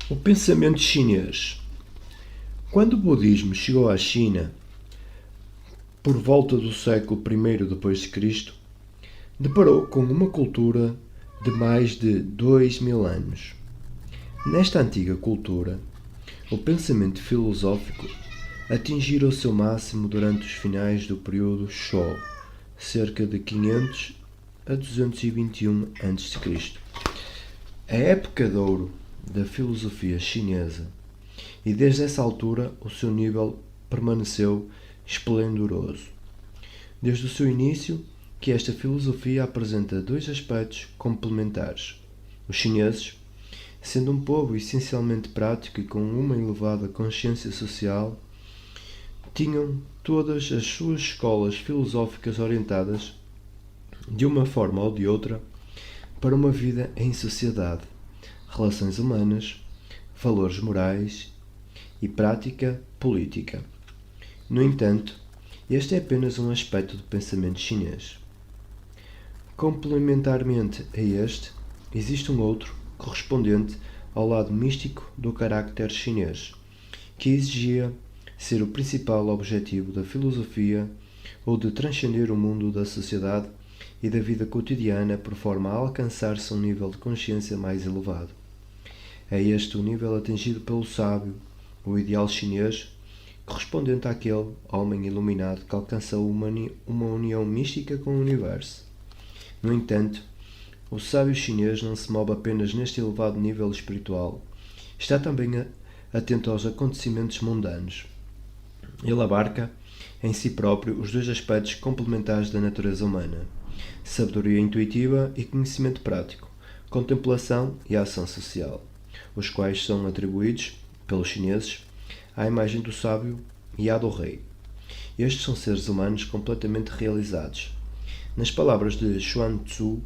O pensamento chinês. Quando o budismo chegou à China, por volta do século I d.C., deparou com uma cultura de mais de 2000 anos. Nesta antiga cultura, o pensamento filosófico atingira o seu máximo durante os finais do período Shou, cerca de 500 a 221 a.C. A época de ouro da filosofia chinesa, e desde essa altura o seu nível permaneceu esplendoroso. Desde o seu início, que esta filosofia apresenta dois aspectos complementares. Os chineses, sendo um povo essencialmente prático e com uma elevada consciência social, tinham todas as suas escolas filosóficas orientadas, de uma forma ou de outra, para uma vida em sociedade, relações humanas, valores morais e prática política. No entanto, este é apenas um aspecto do pensamento chinês. Complementarmente a este, existe um outro, correspondente ao lado místico do carácter chinês, que exigia ser o principal objetivo da filosofia ou de transcender o mundo da sociedade e da vida cotidiana por forma a alcançar-se um nível de consciência mais elevado. É este o nível atingido pelo sábio, o ideal chinês, correspondente àquele homem iluminado que alcançou uma união mística com o universo. No entanto, o sábio chinês não se move apenas neste elevado nível espiritual, está também atento aos acontecimentos mundanos. Ele abarca em si próprio os dois aspectos complementares da natureza humana: sabedoria intuitiva e conhecimento prático, contemplação e ação social, os quais são atribuídos, pelos chineses, à imagem do sábio e à do rei. Estes são seres humanos completamente realizados. Nas palavras de Xuan Tzu,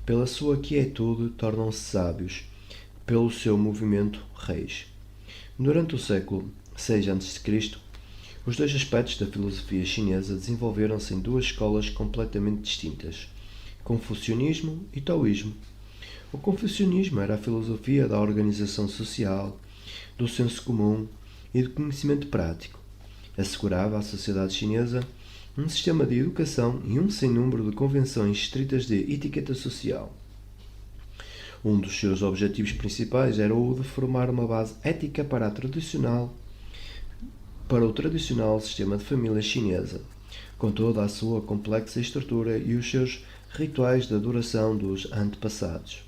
pela sua quietude tornam-se sábios, pelo seu movimento, reis. Durante o século VI a.C., os dois aspectos da filosofia chinesa desenvolveram-se em duas escolas completamente distintas: confucionismo e taoísmo. O confucionismo era a filosofia da organização social, do senso comum e do conhecimento prático. Assegurava à sociedade chinesa um sistema de educação e um sem número de convenções estritas de etiqueta social. Um dos seus objetivos principais era o de formar uma base ética para o tradicional sistema de família chinesa, com toda a sua complexa estrutura e os seus rituais de adoração dos antepassados.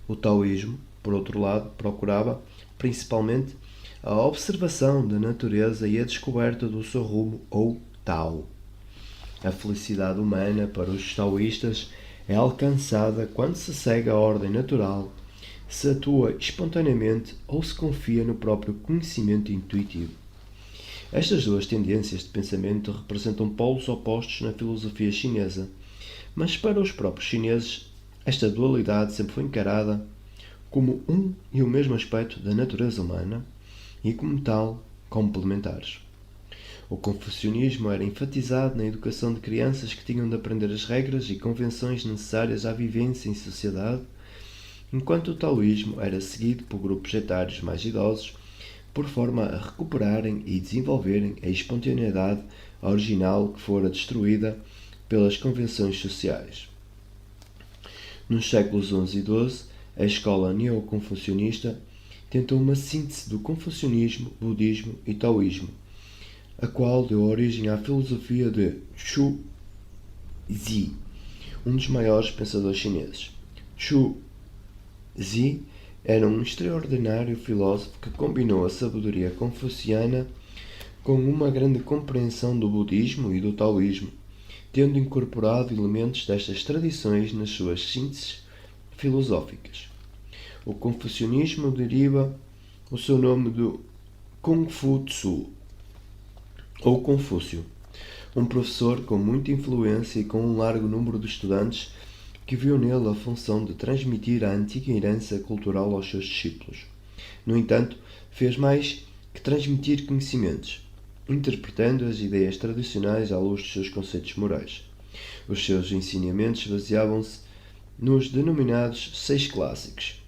O taoísmo, por outro lado, procurava, principalmente, a observação da natureza e a descoberta do seu rumo, ou Tao. A felicidade humana, para os taoístas, é alcançada quando se segue a ordem natural, se atua espontaneamente ou se confia no próprio conhecimento intuitivo. Estas duas tendências de pensamento representam polos opostos na filosofia chinesa, mas para os próprios chineses, esta dualidade sempre foi encarada como um e o mesmo aspecto da natureza humana e, como tal, complementares. O confucionismo era enfatizado na educação de crianças que tinham de aprender as regras e convenções necessárias à vivência em sociedade, enquanto o taoísmo era seguido por grupos etários mais idosos, por forma a recuperarem e desenvolverem a espontaneidade original que fora destruída pelas convenções sociais. Nos séculos XI e XII, a escola neoconfucionista tentou uma síntese do confucionismo, budismo e taoísmo, a qual deu origem à filosofia de Zhu Zi, um dos maiores pensadores chineses. Zhu Zi era um extraordinário filósofo que combinou a sabedoria confuciana com uma grande compreensão do budismo e do taoísmo, tendo incorporado elementos destas tradições nas suas sínteses filosóficas. O confucionismo deriva o seu nome do Kung Fu Tzu, ou Confúcio, um professor com muita influência e com um largo número de estudantes que viu nele a função de transmitir a antiga herança cultural aos seus discípulos. No entanto, fez mais que transmitir conhecimentos, interpretando as ideias tradicionais à luz dos seus conceitos morais. Os seus ensinamentos baseavam-se nos denominados seis clássicos: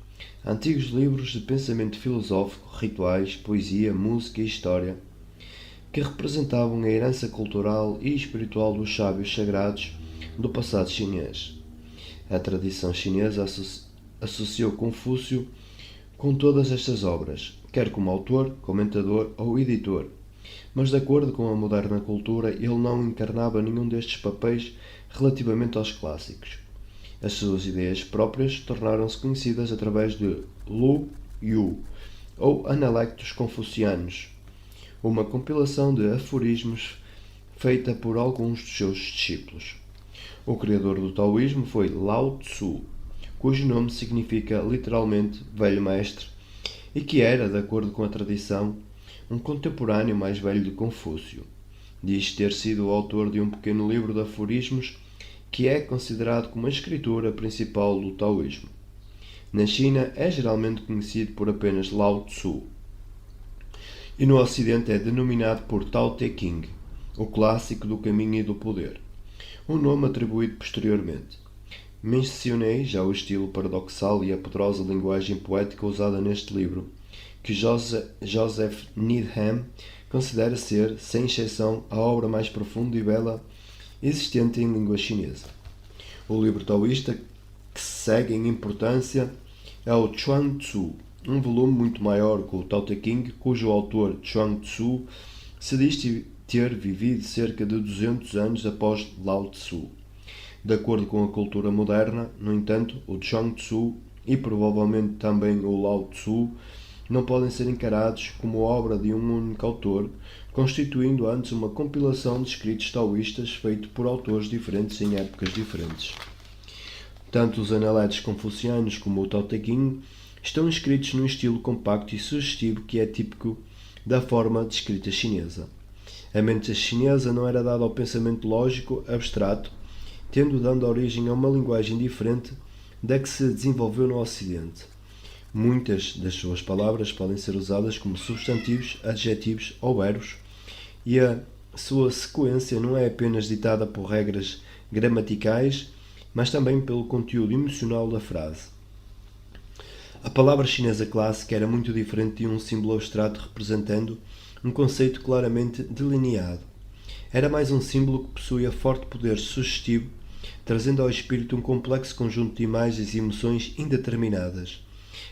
Antigos livros de pensamento filosófico, rituais, poesia, música e história, que representavam a herança cultural e espiritual dos sábios sagrados do passado chinês. A tradição chinesa associou Confúcio com todas estas obras, quer como autor, comentador ou editor, mas de acordo com a moderna cultura ele não encarnava nenhum destes papéis relativamente aos clássicos. As suas ideias próprias tornaram-se conhecidas através de Lu Yu, ou Analectos Confucianos, uma compilação de aforismos feita por alguns dos seus discípulos. O criador do taoísmo foi Lao Tzu, cujo nome significa literalmente velho mestre, e que era, de acordo com a tradição, um contemporâneo mais velho de Confúcio. Diz ter sido o autor de um pequeno livro de aforismos que é considerado como a escritura principal do taoísmo. Na China é geralmente conhecido por apenas Lao Tzu, e no Ocidente é denominado por Tao Te Ching, o clássico do caminho e do poder, um nome atribuído posteriormente. Mencionei já o estilo paradoxal e a poderosa linguagem poética usada neste livro, que Joseph Needham considera ser, sem exceção, a obra mais profunda e bela existente em língua chinesa. O livro taoísta que segue em importância é o Chuang Tzu, um volume muito maior que o Tao Te Ching, cujo autor, Chuang Tzu, se diz ter vivido cerca de 200 anos após Lao Tzu. De acordo com a cultura moderna, no entanto, o Chuang Tzu e provavelmente também o Lao Tzu não podem ser encarados como obra de um único autor, constituindo antes uma compilação de escritos taoístas feito por autores diferentes em épocas diferentes. Tanto os Analectos Confucianos como o Tao Te Ching estão escritos num estilo compacto e sugestivo que é típico da forma de escrita chinesa. A mente chinesa não era dada ao pensamento lógico abstrato, dando origem a uma linguagem diferente da que se desenvolveu no Ocidente. Muitas das suas palavras podem ser usadas como substantivos, adjetivos ou verbos, e a sua sequência não é apenas ditada por regras gramaticais, mas também pelo conteúdo emocional da frase. A palavra chinesa clássica era muito diferente de um símbolo abstrato representando um conceito claramente delineado. Era mais um símbolo que possuía forte poder sugestivo, trazendo ao espírito um complexo conjunto de imagens e emoções indeterminadas.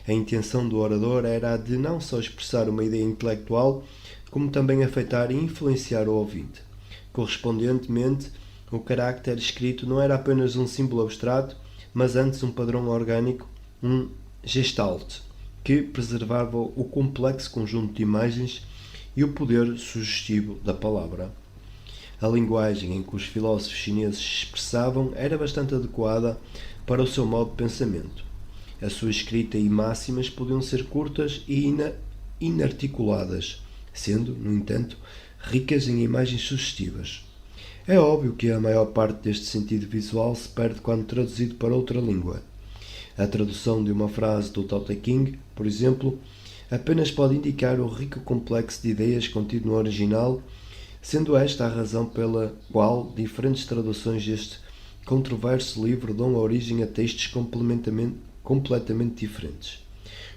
A intenção do orador era a de não só expressar uma ideia intelectual, como também afetar e influenciar o ouvinte. Correspondentemente, o carácter escrito não era apenas um símbolo abstrato, mas antes um padrão orgânico, um gestalt, que preservava o complexo conjunto de imagens e o poder sugestivo da palavra. A linguagem em que os filósofos chineses se expressavam era bastante adequada para o seu modo de pensamento. A sua escrita e máximas podiam ser curtas e inarticuladas, sendo, no entanto, ricas em imagens sugestivas. É óbvio que a maior parte deste sentido visual se perde quando traduzido para outra língua. A tradução de uma frase do Tao Te Ching, por exemplo, apenas pode indicar o rico complexo de ideias contido no original, sendo esta a razão pela qual diferentes traduções deste controverso livro dão origem a textos completamente diferentes.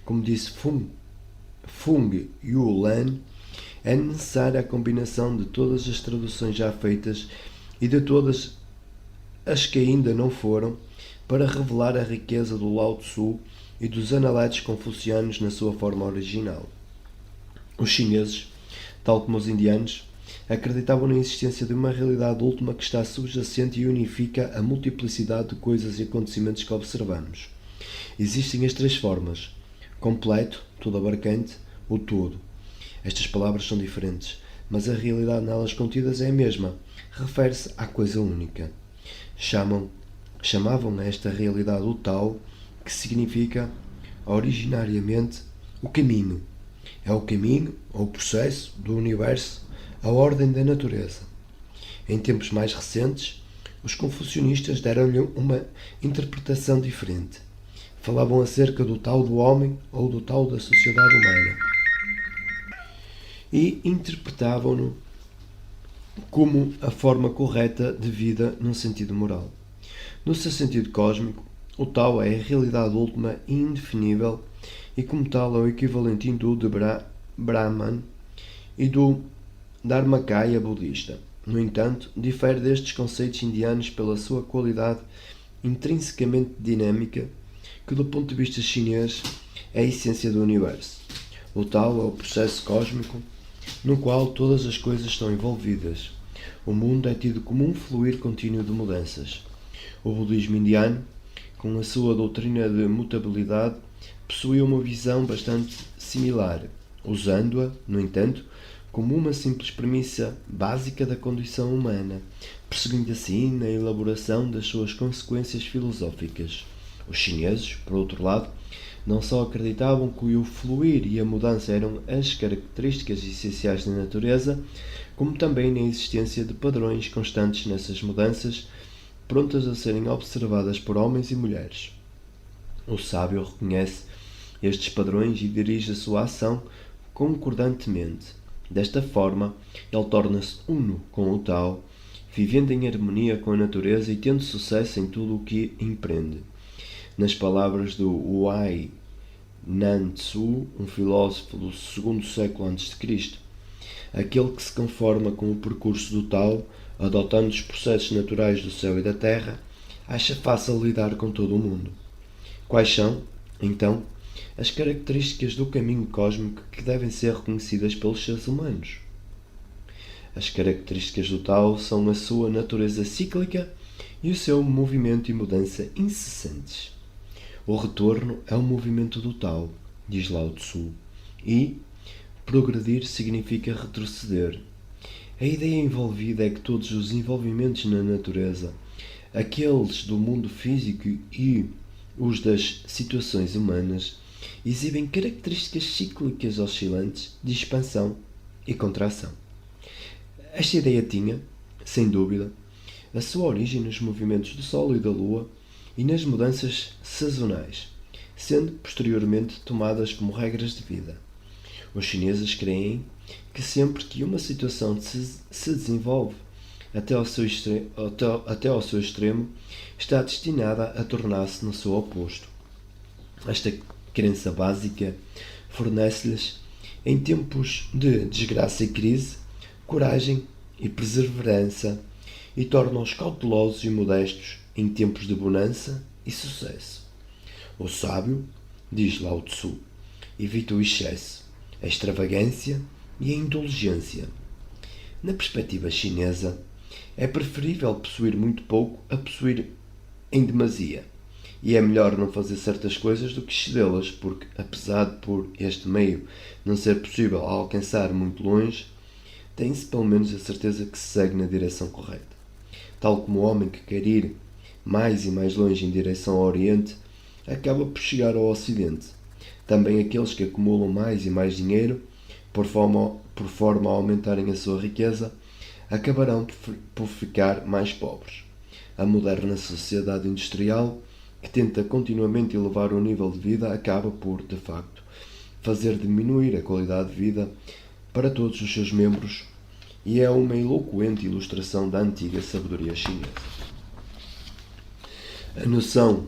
Como disse Fung Yulan, é necessária a combinação de todas as traduções já feitas e de todas as que ainda não foram, para revelar a riqueza do Lao Tzu e dos Analectos Confucianos na sua forma original. Os chineses, tal como os indianos, acreditavam na existência de uma realidade última que está subjacente e unifica a multiplicidade de coisas e acontecimentos que observamos. Existem as três formas: completo, todo abarcante, o todo. Estas palavras são diferentes, mas a realidade nelas contidas é a mesma, refere-se à coisa única. Chamavam a esta realidade o Tao, que significa, originariamente, o caminho. É o caminho, ou o processo, do universo, a ordem da natureza. Em tempos mais recentes, os confucionistas deram-lhe uma interpretação diferente. Falavam acerca do Tao do homem ou do Tao da sociedade humana. E interpretavam-no como a forma correta de vida num sentido moral. No seu sentido cósmico, o Tao é a realidade última e indefinível e como tal é o equivalente hindu de Brahman e do Dharmakaya budista. No entanto, difere destes conceitos indianos pela sua qualidade intrinsecamente dinâmica, que do ponto de vista chinês é a essência do universo. O Tao é o processo cósmico no qual todas as coisas estão envolvidas. O mundo é tido como um fluir contínuo de mudanças. O budismo indiano, com a sua doutrina de mutabilidade, possui uma visão bastante similar, usando-a, no entanto, como uma simples premissa básica da condição humana, perseguindo assim na elaboração das suas consequências filosóficas. Os chineses, por outro lado, não só acreditavam que o fluir e a mudança eram as características essenciais da natureza, como também na existência de padrões constantes nessas mudanças, prontas a serem observadas por homens e mulheres. O sábio reconhece estes padrões e dirige a sua ação concordantemente. Desta forma, ele torna-se uno com o Tao, vivendo em harmonia com a natureza e tendo sucesso em tudo o que empreende. Nas palavras do Huai Nan-tzu, um filósofo do segundo século a.C., aquele que se conforma com o percurso do Tao, adotando os processos naturais do céu e da terra, acha fácil lidar com todo o mundo. Quais são, então, as características do caminho cósmico que devem ser reconhecidas pelos seres humanos? As características do Tao são a sua natureza cíclica e o seu movimento e mudança incessantes. O retorno é o movimento do Tao, diz Lao Tzu, e progredir significa retroceder. A ideia envolvida é que todos os envolvimentos na natureza, aqueles do mundo físico e os das situações humanas, exibem características cíclicas oscilantes de expansão e contração. Esta ideia tinha, sem dúvida, a sua origem nos movimentos do Sol e da Lua e nas mudanças sazonais, sendo posteriormente tomadas como regras de vida. Os chineses creem que sempre que uma situação se desenvolve até ao seu extremo, está destinada a tornar-se no seu oposto. Esta crença básica fornece-lhes, em tempos de desgraça e crise, coragem e perseverança e torna-os cautelosos e modestos em tempos de bonança e sucesso. O sábio, diz Lao Tzu, evita o excesso, a extravagância e a indulgência. Na perspectiva chinesa, é preferível possuir muito pouco a possuir em demasia, e é melhor não fazer certas coisas do que excedê-las, porque, apesar de por este meio não ser possível alcançar muito longe, tem-se pelo menos a certeza que se segue na direção correta. Tal como o homem que quer ir mais e mais longe em direção ao Oriente, acaba por chegar ao Ocidente. Também aqueles que acumulam mais e mais dinheiro, por forma a aumentarem a sua riqueza, acabarão por ficar mais pobres. A moderna sociedade industrial, que tenta continuamente elevar o nível de vida, acaba por, de facto, fazer diminuir a qualidade de vida para todos os seus membros e é uma eloquente ilustração da antiga sabedoria chinesa. A noção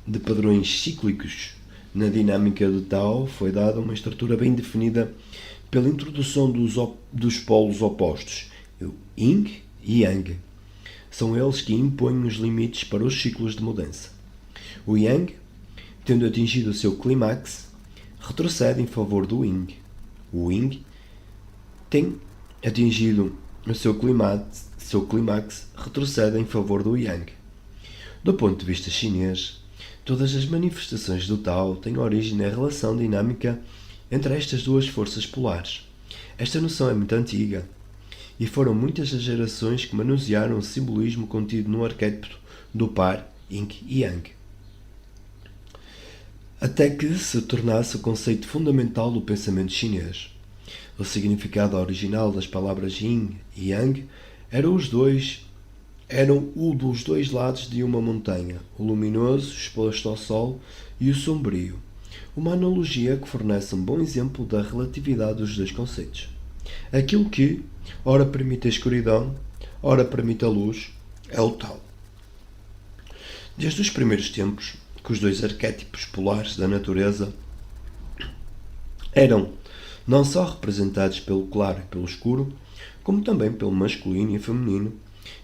de padrões cíclicos na dinâmica do Tao foi dada uma estrutura bem definida pela introdução dos polos opostos, o Yin e Yang. São eles que impõem os limites para os ciclos de mudança. O Yang, tendo atingido o seu clímax, retrocede em favor do Yin. O Yin tem atingido o seu clímax, retrocede em favor do Yang. Do ponto de vista chinês, todas as manifestações do Tao têm origem na relação dinâmica entre estas duas forças polares. Esta noção é muito antiga, e foram muitas as gerações que manusearam o simbolismo contido no arquétipo do par Yin e Yang, até que se tornasse o conceito fundamental do pensamento chinês. O significado original das palavras Yin e Yang eram o dos dois lados de uma montanha, o luminoso, exposto ao sol, e o sombrio. Uma analogia que fornece um bom exemplo da relatividade dos dois conceitos. Aquilo que, ora permite a escuridão, ora permite a luz, é o Tao. Desde os primeiros tempos, que os dois arquétipos polares da natureza eram não só representados pelo claro e pelo escuro, como também pelo masculino e feminino,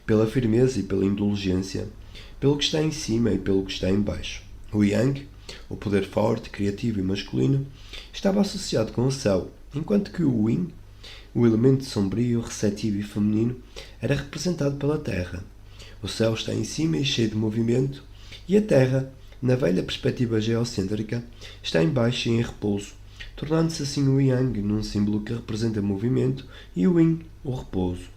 pela firmeza e pela indulgência, pelo que está em cima e pelo que está em baixo. O Yang, o poder forte, criativo e masculino, estava associado com o céu, enquanto que o Yin, o elemento sombrio, receptivo e feminino, era representado pela terra. O céu está em cima e cheio de movimento, e a terra, na velha perspectiva geocêntrica, está em baixo e em repouso, tornando-se assim o Yang num símbolo que representa movimento e o Yin, o repouso.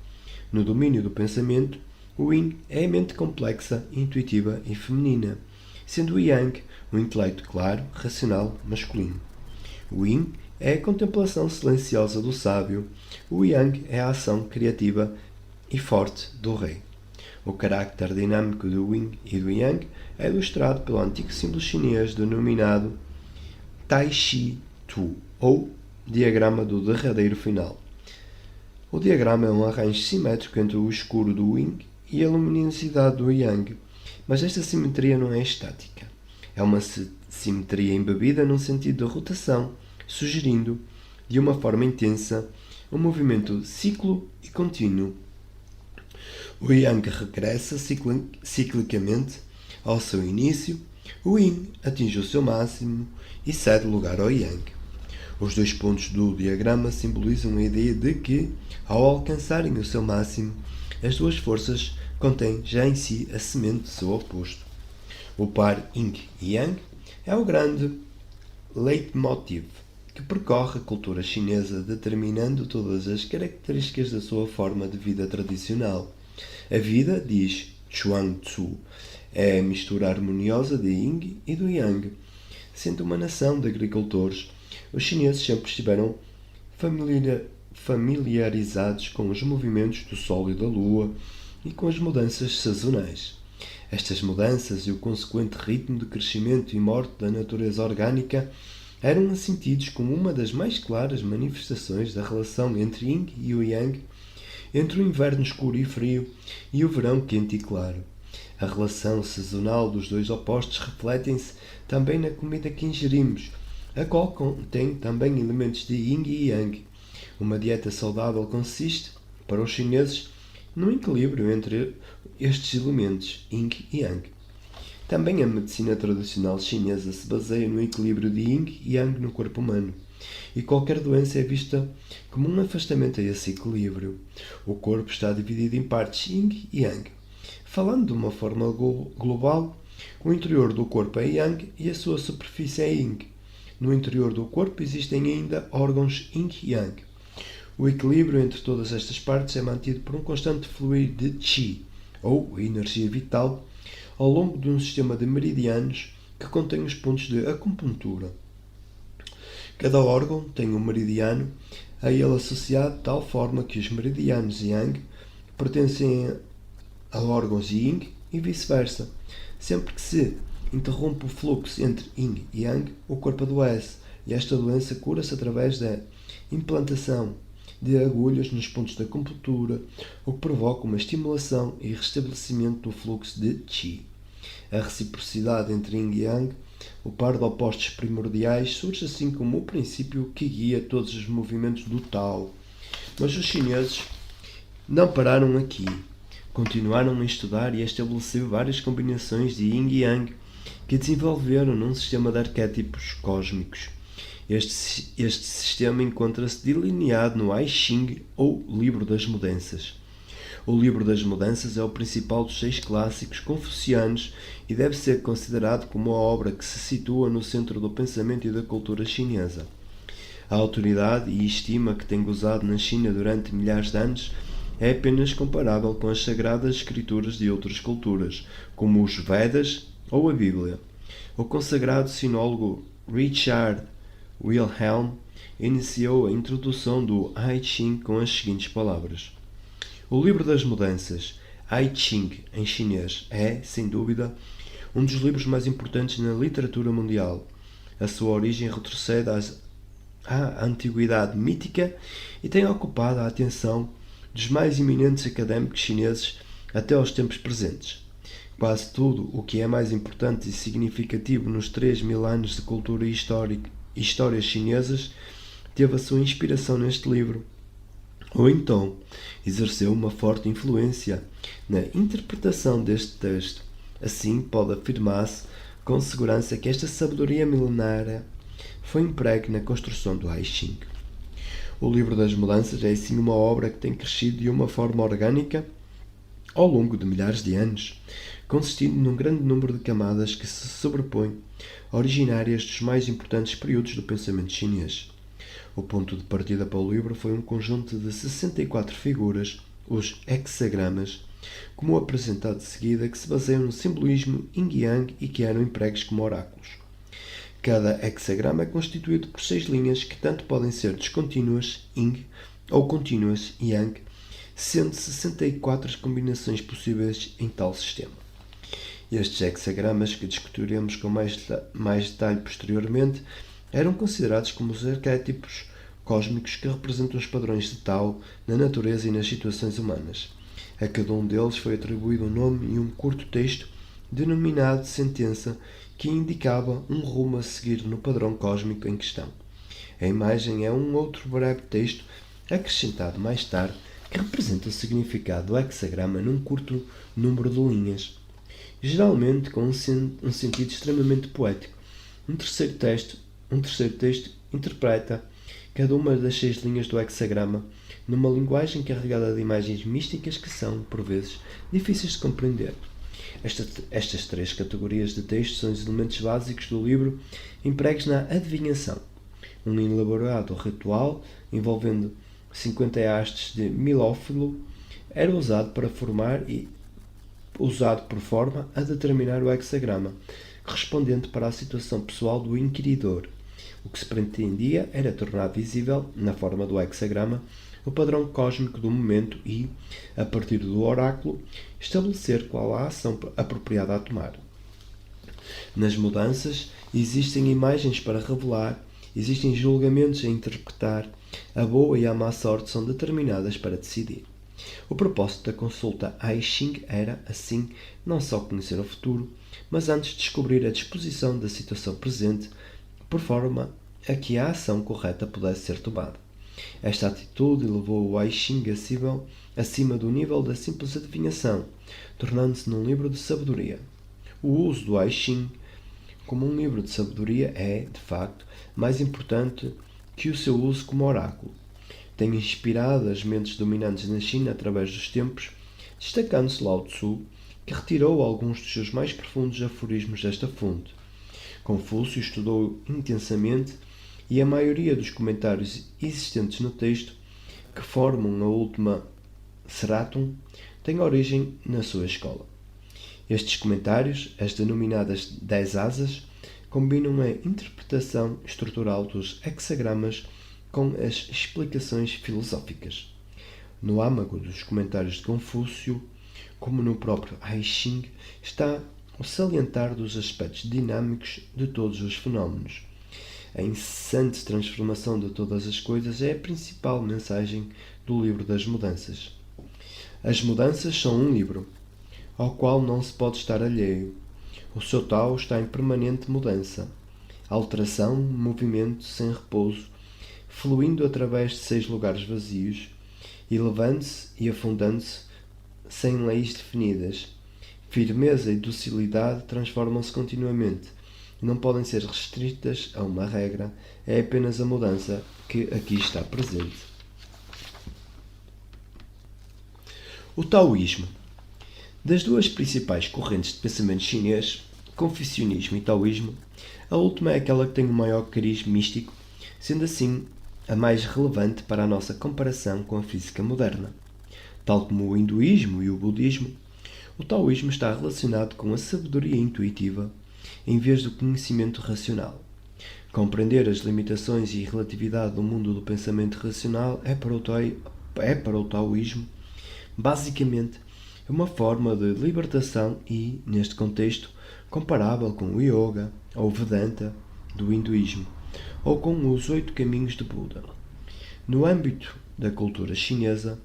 No domínio do pensamento, o Yin é a mente complexa, intuitiva e feminina, sendo o Yang o intelecto claro, racional, masculino. O Yin é a contemplação silenciosa do sábio, o Yang é a ação criativa e forte do rei. O carácter dinâmico do Yin e do Yang é ilustrado pelo antigo símbolo chinês denominado Tai Chi Tu, ou diagrama do derradeiro final. O diagrama é um arranjo simétrico entre o escuro do Yin e a luminosidade do Yang, mas esta simetria não é estática. É uma simetria embebida num sentido de rotação, sugerindo, de uma forma intensa, um movimento ciclo e contínuo. O Yang regressa ciclicamente ao seu início, o Yin atinge o seu máximo e cede lugar ao Yang. Os dois pontos do diagrama simbolizam a ideia de que, ao alcançarem o seu máximo, as duas forças contêm já em si a semente do seu oposto. O par Yin e Yang é o grande leitmotiv que percorre a cultura chinesa, determinando todas as características da sua forma de vida tradicional. A vida, diz Chuang Tzu, é a mistura harmoniosa de Yin e do Yang. Sendo uma nação de agricultores, os chineses sempre estiveram familiarizados com os movimentos do Sol e da Lua e com as mudanças sazonais. Estas mudanças e o consequente ritmo de crescimento e morte da natureza orgânica eram sentidos como uma das mais claras manifestações da relação entre Yin e o Yang, entre o inverno escuro e frio e o verão quente e claro. A relação sazonal dos dois opostos refletem-se também na comida que ingerimos, a qual contém também elementos de Yin e Yang. Uma dieta saudável consiste, para os chineses, no equilíbrio entre estes elementos, Yin e Yang. Também a medicina tradicional chinesa se baseia no equilíbrio de Yin e Yang no corpo humano, e qualquer doença é vista como um afastamento a esse equilíbrio. O corpo está dividido em partes Yin e Yang. Falando de uma forma global, o interior do corpo é Yang e a sua superfície é Yin. No interior do corpo existem ainda órgãos Yin e Yang. O equilíbrio entre todas estas partes é mantido por um constante fluir de Qi, ou energia vital, ao longo de um sistema de meridianos que contém os pontos de acupuntura. Cada órgão tem um meridiano a ele associado de tal forma que os meridianos Yang pertencem a órgãos Yin e vice-versa. Sempre que se interrompe o fluxo entre Yin e Yang, o corpo adoece, e esta doença cura-se através da implantação de agulhas nos pontos da acupuntura, o que provoca uma estimulação e restabelecimento do fluxo de Qi. A reciprocidade entre Yin e Yang, o par de opostos primordiais, surge assim como o princípio que guia todos os movimentos do Tao. Mas os chineses não pararam aqui. Continuaram a estudar e a estabelecer várias combinações de Yin e Yang que desenvolveram num sistema de arquétipos cósmicos. Este sistema encontra-se delineado no I Ching, ou Livro das Mudanças. O Livro das Mudanças é o principal dos 6 clássicos confucianos e deve ser considerado como a obra que se situa no centro do pensamento e da cultura chinesa. A autoridade e estima que tem gozado na China durante milhares de anos é apenas comparável com as sagradas escrituras de outras culturas, como os Vedas ou a Bíblia. O consagrado sinólogo Richard Wilhelm iniciou a introdução do I Ching com as seguintes palavras. O Livro das Mudanças, I Ching em chinês, é, sem dúvida, um dos livros mais importantes na literatura mundial. A sua origem retrocede à antiguidade mítica e tem ocupado a atenção dos mais eminentes académicos chineses até aos tempos presentes. Quase tudo o que é mais importante e significativo nos 3.000 anos de cultura e histórias chinesas teve a sua inspiração neste livro, ou então exerceu uma forte influência na interpretação deste texto. Assim, pode afirmar-se com segurança que esta sabedoria milenária foi empregue na construção do I Ching. O Livro das Mudanças é assim uma obra que tem crescido de uma forma orgânica ao longo de milhares de anos, consistindo num grande número de camadas que se sobrepõem, originárias dos mais importantes períodos do pensamento chinês. O ponto de partida para o livro foi um conjunto de 64 figuras, os hexagramas, como apresentado de seguida, que se baseiam no simbolismo yin-yang e que eram empregues como oráculos. Cada hexagrama é constituído por 6 linhas que tanto podem ser descontínuas, yin, ou contínuas, yang, sendo 64 as combinações possíveis em tal sistema. Estes hexagramas, que discutiremos com mais detalhe posteriormente, eram considerados como os arquétipos cósmicos que representam os padrões de Tao na natureza e nas situações humanas. A cada um deles foi atribuído um nome e um curto texto, denominado sentença, que indicava um rumo a seguir no padrão cósmico em questão. A imagem é um outro breve texto, acrescentado mais tarde, que representa o significado do hexagrama num curto número de linhas, geralmente com um sentido extremamente poético. Um terceiro texto interpreta cada uma das 6 linhas do hexagrama numa linguagem carregada de imagens místicas que são, por vezes, difíceis de compreender. Estas 3 categorias de texto são os elementos básicos do livro empregues na adivinhação. Um elaborado ritual envolvendo 50 hastes de milófilo era usado por forma a determinar o hexagrama, correspondente para a situação pessoal do inquiridor. O que se pretendia era tornar visível, na forma do hexagrama, o padrão cósmico do momento e, a partir do oráculo, estabelecer qual a ação apropriada a tomar. Nas mudanças, existem imagens para revelar, existem julgamentos a interpretar, a boa e a má sorte são determinadas para decidir. O propósito da consulta I Ching era, assim, não só conhecer o futuro, mas antes descobrir a disposição da situação presente, por forma a que a ação correta pudesse ser tomada. Esta atitude elevou o I Ching acima do nível da simples adivinhação, tornando-se num livro de sabedoria. O uso do I Ching como um livro de sabedoria é, de facto, mais importante que o seu uso como oráculo. Tem inspirado as mentes dominantes na China através dos tempos, destacando-se Lao Tzu, que retirou alguns dos seus mais profundos aforismos desta fonte. Confúcio estudou intensamente e a maioria dos comentários existentes no texto, que formam a última Seratum, tem origem na sua escola. Estes comentários, as denominadas 10 asas, combinam a interpretação estrutural dos hexagramas com as explicações filosóficas. No âmago dos comentários de Confúcio, como no próprio I Ching, está o salientar dos aspectos dinâmicos de todos os fenómenos. A incessante transformação de todas as coisas é a principal mensagem do Livro das Mudanças. As mudanças são um livro, ao qual não se pode estar alheio. O seu Tao está em permanente mudança, alteração, movimento sem repouso, fluindo através de 6 lugares vazios, elevando-se e afundando-se sem leis definidas. Firmeza e docilidade transformam-se continuamente e não podem ser restritas a uma regra, é apenas a mudança que aqui está presente. O Taoísmo. Das 2 principais correntes de pensamento chinês, Confucionismo e Taoísmo, a última é aquela que tem o maior cariz místico, sendo assim a mais relevante para a nossa comparação com a física moderna. Tal como o hinduísmo e o budismo, o taoísmo está relacionado com a sabedoria intuitiva em vez do conhecimento racional. Compreender as limitações e relatividade do mundo do pensamento racional é para o taoísmo, basicamente, uma forma de libertação e, neste contexto, comparável com o yoga ou Vedanta do hinduísmo, ou com os 8 caminhos de Buda. No âmbito da cultura chinesa,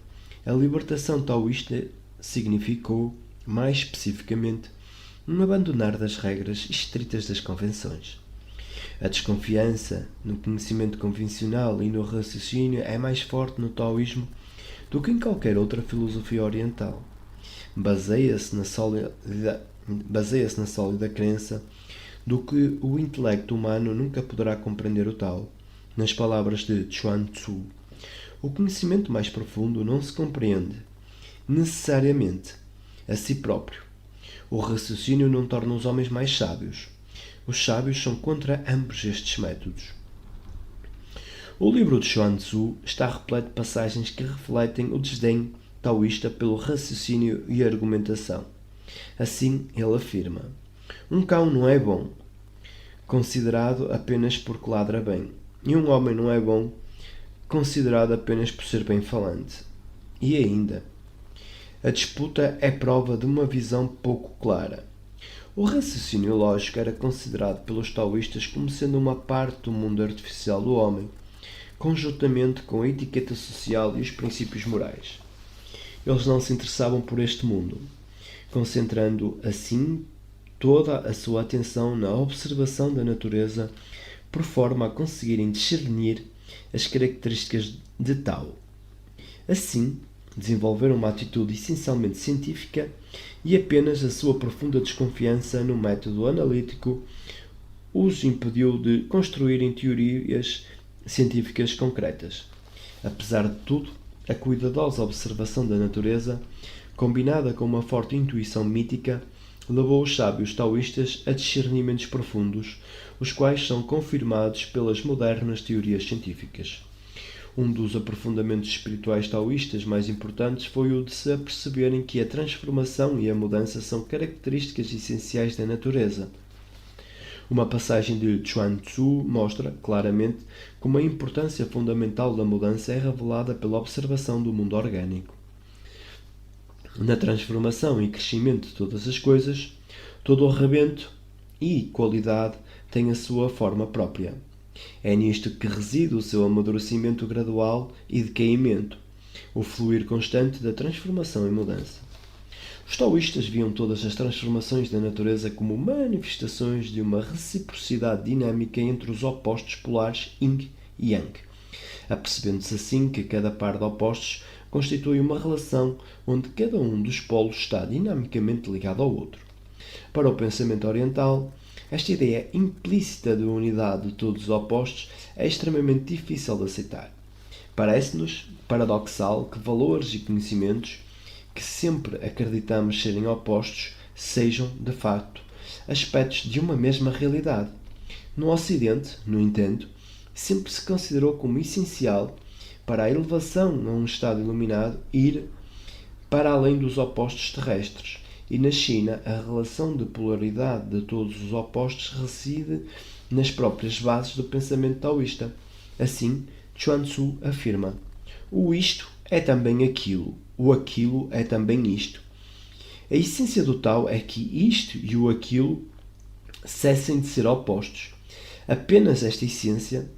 a libertação taoísta significou, mais especificamente, um abandonar das regras estritas das convenções. A desconfiança no conhecimento convencional e no raciocínio é mais forte no taoísmo do que em qualquer outra filosofia oriental. Baseia-se na sólida crença do que o intelecto humano nunca poderá compreender o Tao. Nas palavras de Chuang Tzu, o conhecimento mais profundo não se compreende necessariamente a si próprio. O raciocínio não torna os homens mais sábios. Os sábios são contra ambos estes métodos. O livro de Chuang Tzu está repleto de passagens que refletem o desdém taoísta pelo raciocínio e argumentação. Assim, ele afirma: um cão não é bom, considerado apenas porque ladra bem, e um homem não é bom, considerado apenas por ser bem falante. E ainda, a disputa é prova de uma visão pouco clara. O raciocínio lógico era considerado pelos taoístas como sendo uma parte do mundo artificial do homem, conjuntamente com a etiqueta social e os princípios morais. Eles não se interessavam por este mundo, concentrando assim toda a sua atenção na observação da natureza, por forma a conseguirem discernir as características de Tao. Assim, desenvolveram uma atitude essencialmente científica e apenas a sua profunda desconfiança no método analítico os impediu de construírem teorias científicas concretas. Apesar de tudo, a cuidadosa observação da natureza, combinada com uma forte intuição mítica, levou os sábios taoístas a discernimentos profundos, os quais são confirmados pelas modernas teorias científicas. Um dos aprofundamentos espirituais taoístas mais importantes foi o de se aperceberem que a transformação e a mudança são características essenciais da natureza. Uma passagem de Chuang Tzu mostra, claramente, como a importância fundamental da mudança é revelada pela observação do mundo orgânico. Na transformação e crescimento de todas as coisas, todo o rebento e qualidade tem a sua forma própria. É nisto que reside o seu amadurecimento gradual e decaimento, o fluir constante da transformação e mudança. Os taoístas viam todas as transformações da natureza como manifestações de uma reciprocidade dinâmica entre os opostos polares Yin e Yang, apercebendo-se assim que cada par de opostos constitui uma relação onde cada um dos polos está dinamicamente ligado ao outro. Para o pensamento oriental, esta ideia implícita de unidade de todos os opostos é extremamente difícil de aceitar. Parece-nos paradoxal que valores e conhecimentos que sempre acreditamos serem opostos sejam, de facto, aspectos de uma mesma realidade. No Ocidente, no entanto, sempre se considerou como essencial para a elevação a um estado iluminado ir para além dos opostos terrestres, e na China a relação de polaridade de todos os opostos reside nas próprias bases do pensamento taoísta. Assim, Chuang Tzu afirma: o isto é também aquilo, o aquilo é também isto. A essência do Tao é que isto e o aquilo cessem de ser opostos. Apenas esta essência,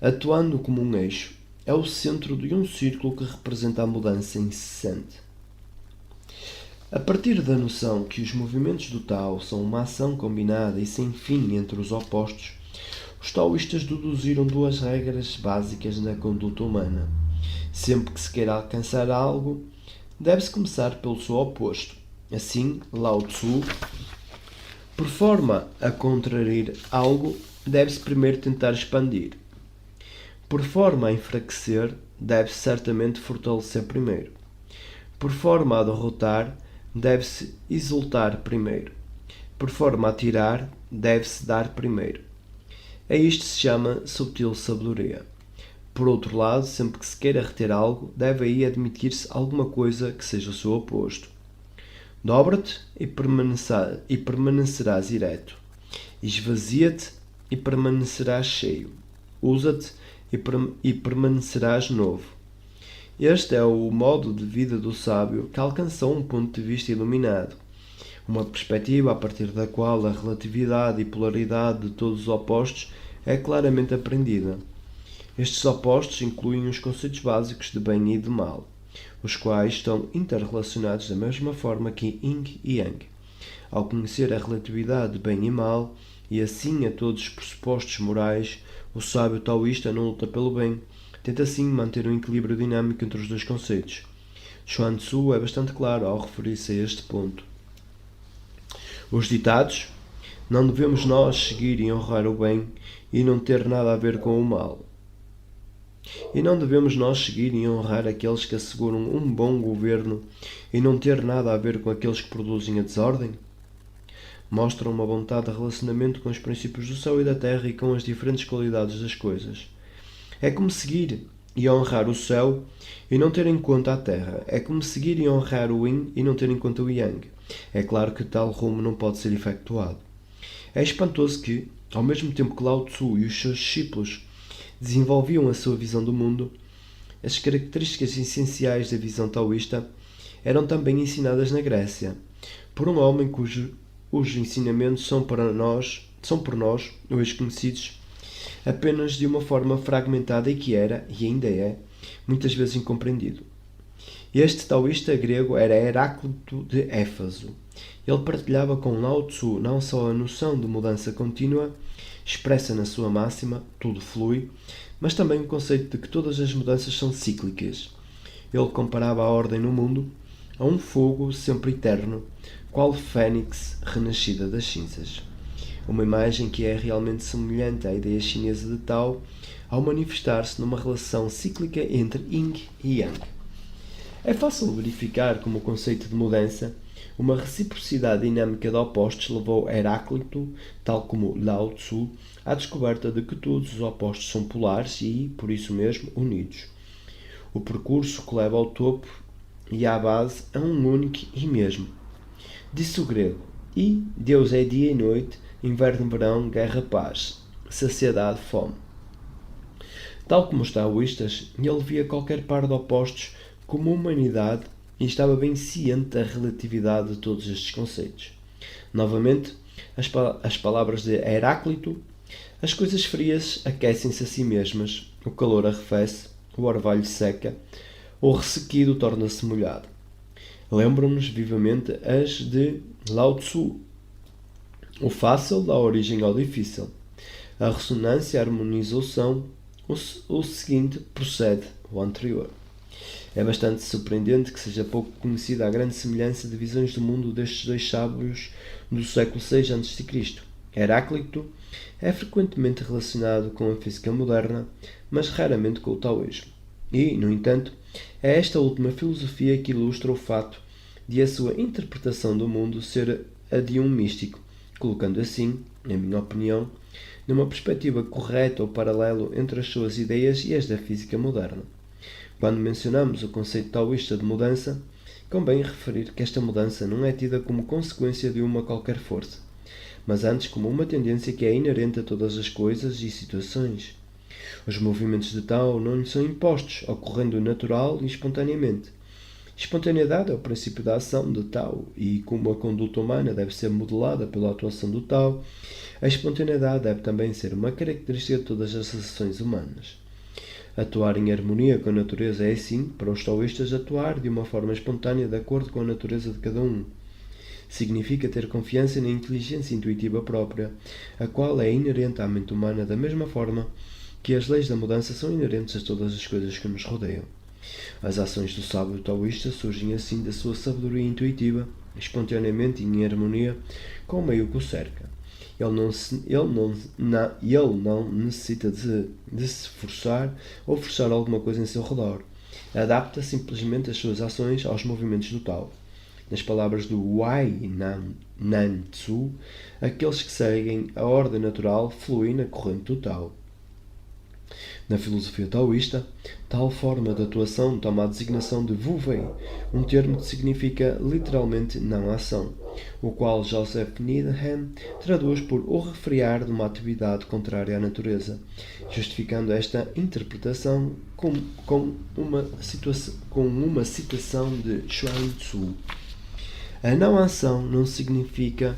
atuando como um eixo, é o centro de um círculo que representa a mudança incessante. A partir da noção que os movimentos do Tao são uma ação combinada e sem fim entre os opostos, os taoístas deduziram duas regras básicas na conduta humana. Sempre que se queira alcançar algo, deve-se começar pelo seu oposto. Assim, Lao Tzu, por forma a contrariar algo, deve-se primeiro tentar expandir. Por forma a enfraquecer, deve-se certamente fortalecer primeiro. Por forma a derrotar, deve-se exultar primeiro. Por forma a tirar, deve-se dar primeiro. A isto se chama subtil sabedoria. Por outro lado, sempre que se queira reter algo, deve aí admitir-se alguma coisa que seja o seu oposto. Dobra-te e permanecerás ereto. Esvazia-te e permanecerás cheio. Usa-te e permanecerás novo. Este é o modo de vida do sábio que alcançou um ponto de vista iluminado, uma perspectiva a partir da qual a relatividade e polaridade de todos os opostos é claramente aprendida. Estes opostos incluem os conceitos básicos de bem e de mal, os quais estão interrelacionados da mesma forma que Yin e Yang. Ao conhecer a relatividade de bem e mal, e assim a todos os pressupostos morais, o sábio taoísta não luta pelo bem, tenta assim manter um equilíbrio dinâmico entre os dois conceitos. Chuang Tzu é bastante claro ao referir-se a este ponto. Os ditados: não devemos nós seguir e honrar o bem e não ter nada a ver com o mal. E não devemos nós seguir e honrar aqueles que asseguram um bom governo e não ter nada a ver com aqueles que produzem a desordem? Mostram uma vontade de relacionamento com os princípios do céu e da terra e com as diferentes qualidades das coisas. É como seguir e honrar o céu e não ter em conta a terra. É como seguir e honrar o yin e não ter em conta o yang. É claro que tal rumo não pode ser efetuado. É espantoso que, ao mesmo tempo que Lao Tzu e os seus discípulos desenvolviam a sua visão do mundo, as características essenciais da visão taoísta eram também ensinadas na Grécia, por um homem cujos ensinamentos são por nós, hoje conhecidos, apenas de uma forma fragmentada e que era, e ainda é, muitas vezes incompreendido. Este taoísta grego era Heráclito de Éfaso. Ele partilhava com Lao Tzu não só a noção de mudança contínua, expressa na sua máxima, tudo flui, mas também o conceito de que todas as mudanças são cíclicas. Ele comparava a ordem no mundo a um fogo sempre eterno, qual fênix renascida das cinzas. Uma imagem que é realmente semelhante à ideia chinesa de Tao, ao manifestar-se numa relação cíclica entre Yin e Yang. É fácil verificar como o conceito de mudança, uma reciprocidade dinâmica de opostos, levou Heráclito, tal como Lao Tzu, à descoberta de que todos os opostos são polares e, por isso mesmo, unidos. O percurso que leva ao topo e à base é um único e mesmo. Disse o grego: e Deus é dia e noite, inverno, verão, guerra, paz, saciedade, fome. Tal como os taoístas, ele via qualquer par de opostos como uma unidade e estava bem ciente da relatividade de todos estes conceitos. Novamente, as palavras de Heráclito: as coisas frias aquecem-se a si mesmas, o calor arrefece, o orvalho seca, o ressequido torna-se molhado. Lembram-nos vivamente as de Lao Tzu: o fácil dá origem ao difícil, a ressonância, a harmonização, o seguinte procede o anterior. É bastante surpreendente que seja pouco conhecida a grande semelhança de visões do mundo destes dois sábios do século VI a.C. Heráclito é frequentemente relacionado com a física moderna, mas raramente com o taoísmo. E, no entanto, é esta última filosofia que ilustra o fato de a sua interpretação do mundo ser a de um místico, colocando assim, na minha opinião, numa perspectiva correta ou paralelo entre as suas ideias e as da física moderna. Quando mencionamos o conceito taoísta de mudança, convém referir que esta mudança não é tida como consequência de uma qualquer força, mas antes como uma tendência que é inerente a todas as coisas e situações. Os movimentos de Tao não lhe são impostos, ocorrendo natural e espontaneamente. Espontaneidade é o princípio da ação de Tao, e como a conduta humana deve ser modelada pela atuação do Tao, a espontaneidade deve também ser uma característica de todas as ações humanas. Atuar em harmonia com a natureza é, sim, para os taoístas, atuar de uma forma espontânea de acordo com a natureza de cada um. Significa ter confiança na inteligência intuitiva própria, a qual é inerente à mente humana da mesma forma que as leis da mudança são inerentes a todas as coisas que nos rodeiam. As ações do sábio taoísta surgem assim da sua sabedoria intuitiva, espontaneamente e em harmonia com o meio que o cerca. Ele não necessita de se forçar ou forçar alguma coisa em seu redor. Adapta simplesmente as suas ações aos movimentos do Tao. Nas palavras do Huai-Nan Tzu, aqueles que seguem a ordem natural fluem na corrente do Tao. Na filosofia taoísta, tal forma de atuação toma a designação de Wu Wei, um termo que significa literalmente não-ação, o qual Joseph Needham traduz por o refriar de uma atividade contrária à natureza, justificando esta interpretação com uma citação de Chuang Tzu. A não-ação não significa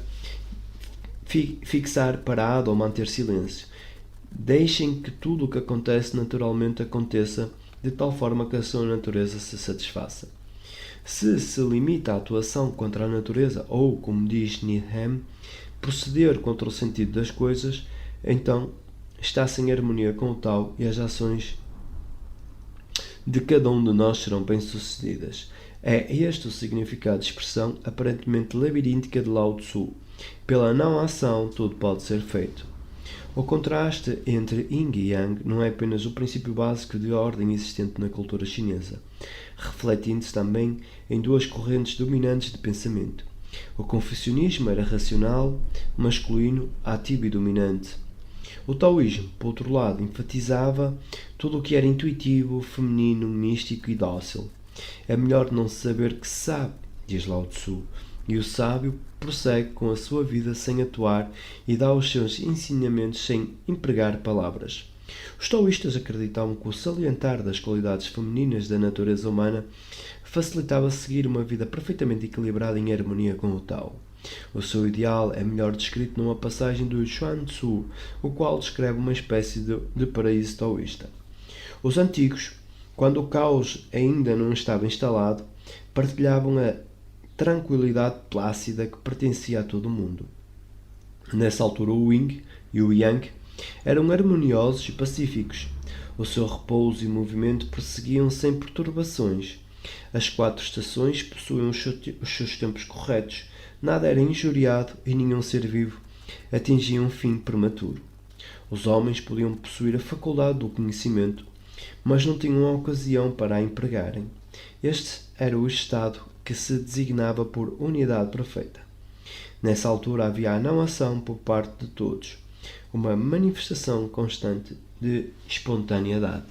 fixar parado ou manter silêncio. Deixem que tudo o que acontece naturalmente aconteça, de tal forma que a sua natureza se satisfaça. Se limita à atuação contra a natureza ou, como diz Needham, proceder contra o sentido das coisas, então está-se em harmonia com o Tao e as ações de cada um de nós serão bem-sucedidas. É este o significado de expressão aparentemente labiríntica de Lao Tzu. Pela não-ação, tudo pode ser feito. O contraste entre Yin e Yang não é apenas o princípio básico de ordem existente na cultura chinesa, refletindo-se também em duas correntes dominantes de pensamento. O confucionismo era racional, masculino, ativo e dominante. O taoísmo, por outro lado, enfatizava tudo o que era intuitivo, feminino, místico e dócil. É melhor não saber que se sabe, diz Lao Tzu, e o sábio prossegue com a sua vida sem atuar e dá os seus ensinamentos sem empregar palavras. Os taoístas acreditavam que o salientar das qualidades femininas da natureza humana facilitava seguir uma vida perfeitamente equilibrada em harmonia com o Tao. O seu ideal é melhor descrito numa passagem do Xuan Tzu, o qual descreve uma espécie de paraíso taoísta. Os antigos, quando o caos ainda não estava instalado, partilhavam a tranquilidade plácida que pertencia a todo o mundo. Nessa altura o Yin e o Yang eram harmoniosos e pacíficos. O seu repouso e movimento prosseguiam sem perturbações. As 4 estações possuíam os seus tempos corretos, nada era injuriado e nenhum ser vivo atingia um fim prematuro. Os homens podiam possuir a faculdade do conhecimento, mas não tinham a ocasião para a empregarem. Este era o estado que se designava por unidade perfeita. Nessa altura havia a não-ação por parte de todos, uma manifestação constante de espontaneidade.